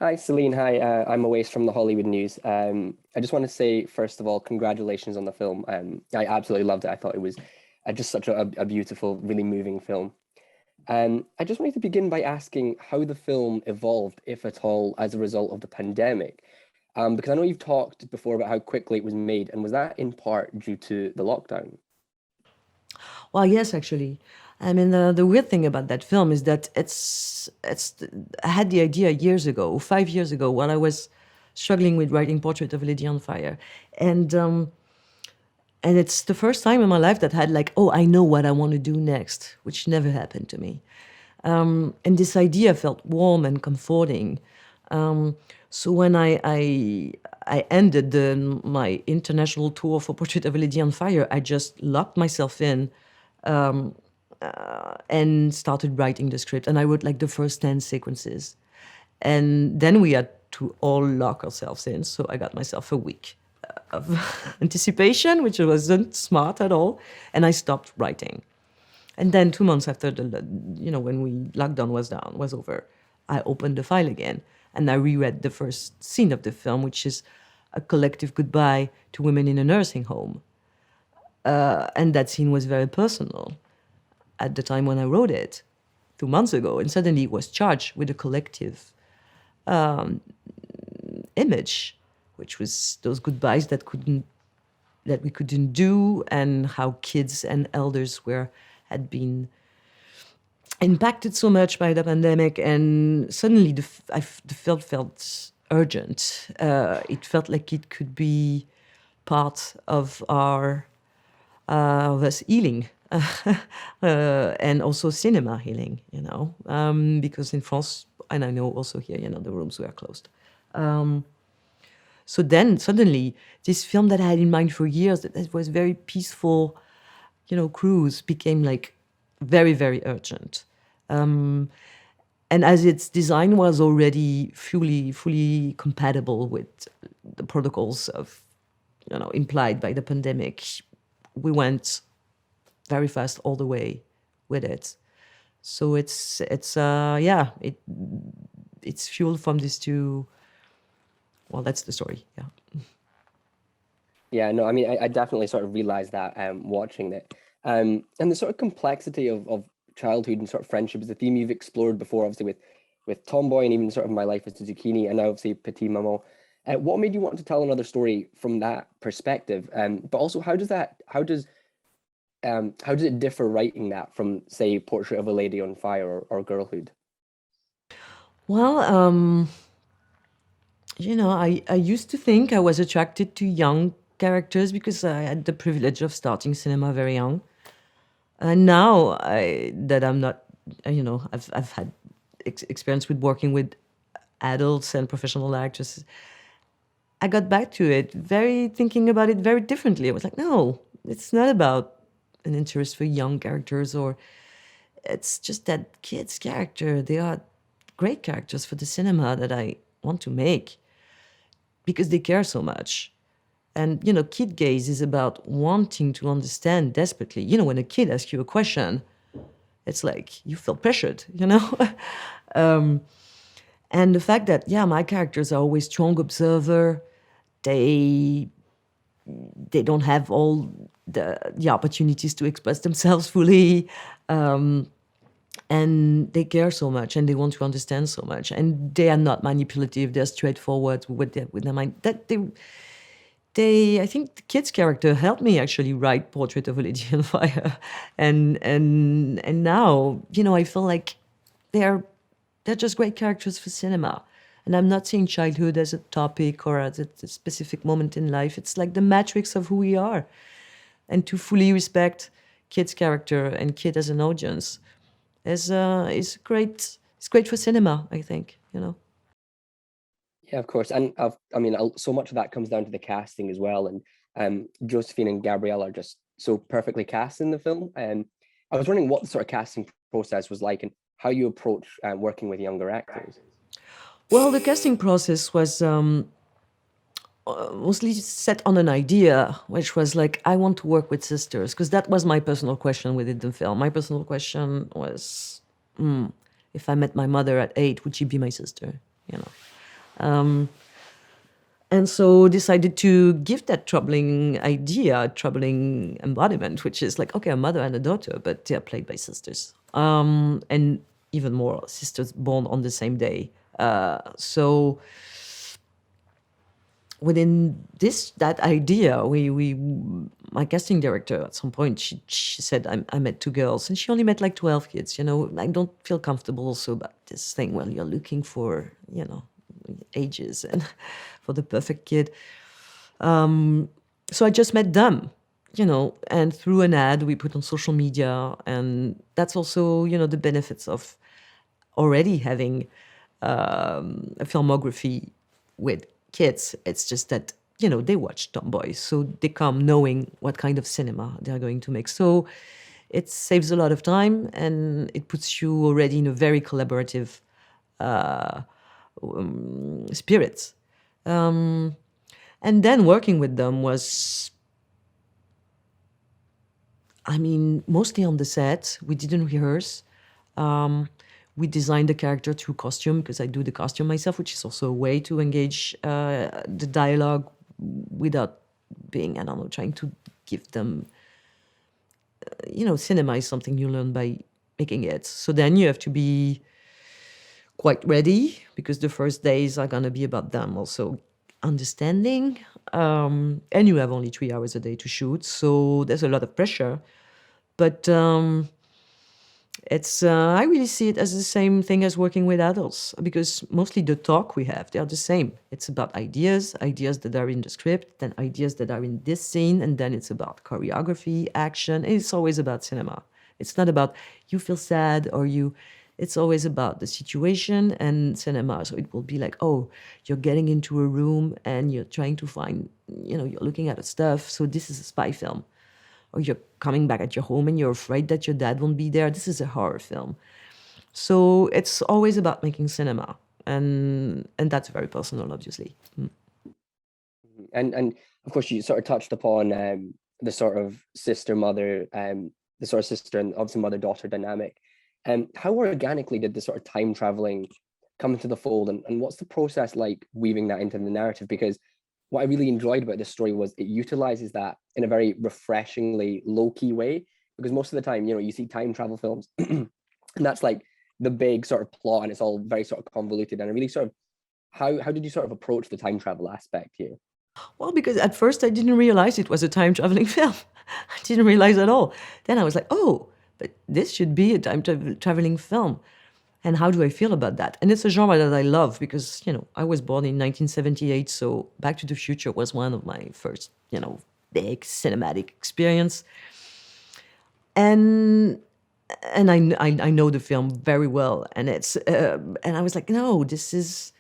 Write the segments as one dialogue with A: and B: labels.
A: Hi, Celine. Hi, I'm Awais from the Hollywood News. I just want to say, first of all, congratulations on the film. I absolutely loved it. I thought it was just such a beautiful, really moving film. I just wanted to begin by asking how the film evolved, if at all, as a result of the pandemic. Because I know you've talked before about how quickly it was made, and was that in part due to the lockdown?
B: Well, yes, actually. I mean, the weird thing about that film is that it's. I had the idea years ago, 5 years ago, when I was struggling with writing Portrait of a Lady on Fire, and um, and it's the first time in my life that I had like, oh, I know what I want to do next, which never happened to me. And this idea felt warm and comforting. So when I ended my international tour for Portrait of a Lady on Fire, I just locked myself in and started writing the script. And I wrote like the first 10 sequences. And then we had to all lock ourselves in. So I got myself a week of anticipation, which wasn't smart at all. And I stopped writing. And then 2 months after when we lockdown was over, I opened the file again and I reread the first scene of the film, which is a collective goodbye to women in a nursing home. And that scene was very personal at the time when I wrote it 2 months ago. And suddenly it was charged with a collective image, which was those goodbyes that we couldn't do, and how kids and elders had been impacted so much by the pandemic. And suddenly the film felt urgent. It felt like it could be part of us healing. And also cinema healing, because in France, and I know also here, the rooms were closed. So then suddenly, this film that I had in mind for years, that was very peaceful, cruise, became like very, very urgent. And as its design was already fully compatible with the protocols of, implied by the pandemic, we went very fast all the way with it. So it's fueled from these two. Well, that's the story. Yeah.
A: Yeah, no, I mean, I definitely sort of realized that watching it. And the sort of complexity of childhood and sort of friendship is a theme you've explored before, obviously with Tomboy and even sort of My Life as a Zucchini, and now obviously Petite Maman. What made you want to tell another story from that perspective? But also, how does it differ writing that from, say, Portrait of a Lady on Fire or Girlhood?
B: Well, I used to think I was attracted to young characters because I had the privilege of starting cinema very young. And now that I'm not, I've had experience with working with adults and professional actors. I got back to it thinking about it very differently. I was like, no, it's not about an interest for young characters, or it's just that kids' character. They are great characters for the cinema that I want to make because they care so much. And, kid gaze is about wanting to understand desperately. When a kid asks you a question, it's like you feel pressured. um, and the fact that, yeah, my characters are always strong observer. They they don't have all the opportunities to express themselves fully. And they care so much and they want to understand so much. And they are not manipulative, they're straightforward with their mind. I think the kid's character helped me actually write Portrait of a Lady on Fire. And now, I feel like they're they're just great characters for cinema. And I'm not seeing childhood as a topic or as a specific moment in life. It's like the matrix of who we are. And to fully respect kid's character and kid as an audience is great. It's great for cinema, I think.
A: Yeah, of course. And I mean, so much of that comes down to the casting as well. And Josephine and Gabrielle are just so perfectly cast in the film. And I was wondering what the sort of casting process was like and how you approach working with younger actors.
B: Well, the casting process was mostly set on an idea, which was like, I want to work with sisters, because that was my personal question within the film. My personal question was, if I met my mother at 8, would she be my sister? You know. And so decided to give that troubling idea, troubling embodiment, which is like, okay, a mother and a daughter, but they are played by sisters. And even more, sisters born on the same day. So within that idea, my casting director at some point, she said, I met two girls, and she only met like 12 kids. I don't feel comfortable also about this thing. Well, you're looking for, ages and for the perfect kid. So I just met them, and through an ad we put on social media. And that's also, the benefits of already having a filmography with kids. It's just that, they watch Tomboy, so they come knowing what kind of cinema they're going to make. So it saves a lot of time, and it puts you already in a very collaborative spirit. And then working with them was, mostly on the set. We didn't rehearse. We designed the character through costume, because I do the costume myself, which is also a way to engage the dialogue without being, trying to give them, cinema is something you learn by making it. So then you have to be quite ready, because the first days are going to be about them also understanding. And you have only 3 hours a day to shoot, so there's a lot of pressure. But it's I really see it as the same thing as working with adults, because mostly the talk we have, they are the same. It's about ideas that are in the script, then ideas that are in this scene, and then it's about choreography, action. It's always about cinema. It's not about you feel sad or you. It's always about the situation and cinema. So it will be like, oh, you're getting into a room and you're trying to find, you're looking at stuff. So this is a spy film. Or you're coming back at your home and you're afraid that your dad won't be there. This is a horror film. So it's always about making cinema. And that's very personal, obviously.
A: And of course, you sort of touched upon the sort of sister-mother, the sort of sister and obviously mother-daughter dynamic. How organically did the sort of time traveling come into the fold, and what's the process like weaving that into the narrative? Because what I really enjoyed about this story was it utilizes that in a very refreshingly low-key way, because most of the time, you see time travel films and that's like the big sort of plot, and it's all very sort of convoluted. And I really sort of, how did you sort of approach the time travel aspect here?
B: Well, because at first I didn't realize it was a time traveling film. I didn't realize at all. Then I was like, oh, but this should be a time traveling film. And how do I feel about that? And it's a genre that I love because, I was born in 1978, so Back to the Future was one of my first, big cinematic experience. And I know the film very well, and it's and I was like, no, this is.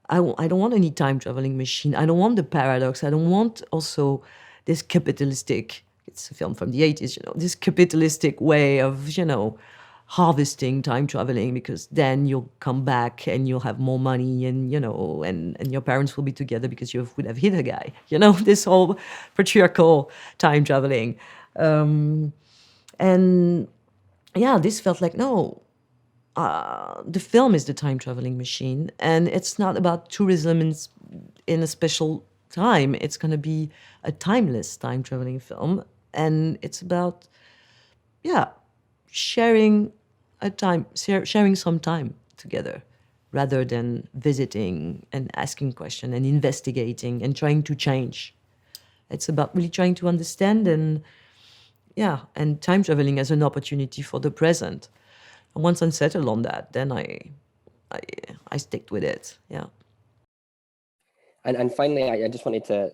B: I don't want any time traveling machine. I don't want the paradox. I don't want also this capitalistic. It's a film from the 80s, this capitalistic way of, harvesting time traveling, because then you'll come back and you'll have more money, and and your parents will be together because you would have hit a guy, this whole patriarchal time traveling. And yeah, this felt like, no, the film is the time traveling machine, and it's not about tourism in a special time. It's going to be a timeless time traveling film, and it's about, yeah, sharing sharing some time together, rather than visiting and asking questions and investigating and trying to change. It's about really trying to understand, and time traveling as an opportunity for the present. And once I'm settled on that, then I stick with it. Yeah.
A: And finally, I just wanted to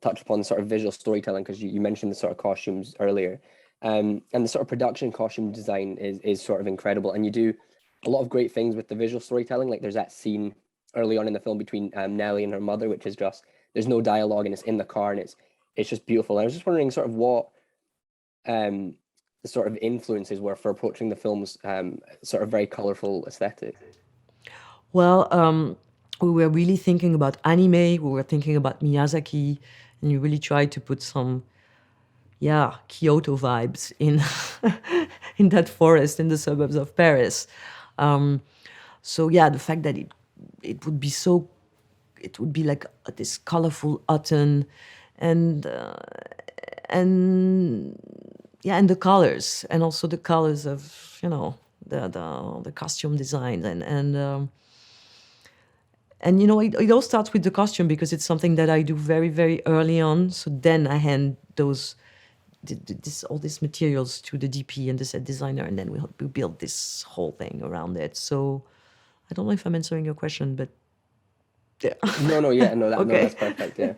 A: touch upon sort of visual storytelling, because you mentioned the sort of costumes earlier. And the sort of production costume design is sort of incredible. And you do a lot of great things with the visual storytelling. Like there's that scene early on in the film between Nelly and her mother, which is just, there's no dialogue and it's in the car, and it's just beautiful. And I was just wondering sort of what the sort of influences were for approaching the film's sort of very colorful aesthetic.
B: Well, we were really thinking about anime. We were thinking about Miyazaki, and you really tried to put some, Kyoto vibes in in that forest in the suburbs of Paris. So yeah, the fact that it would be so it would be like this colorful autumn, and and yeah, and the colors, and also the colors of the costume design, and it all starts with the costume because it's something that I do very, very early on. So then I hand all these materials to the DP and the set designer, and then we build this whole thing around it. So I don't know if I'm answering your question, but yeah.
A: No, yeah, no,
B: Okay.
A: that's perfect. Yeah.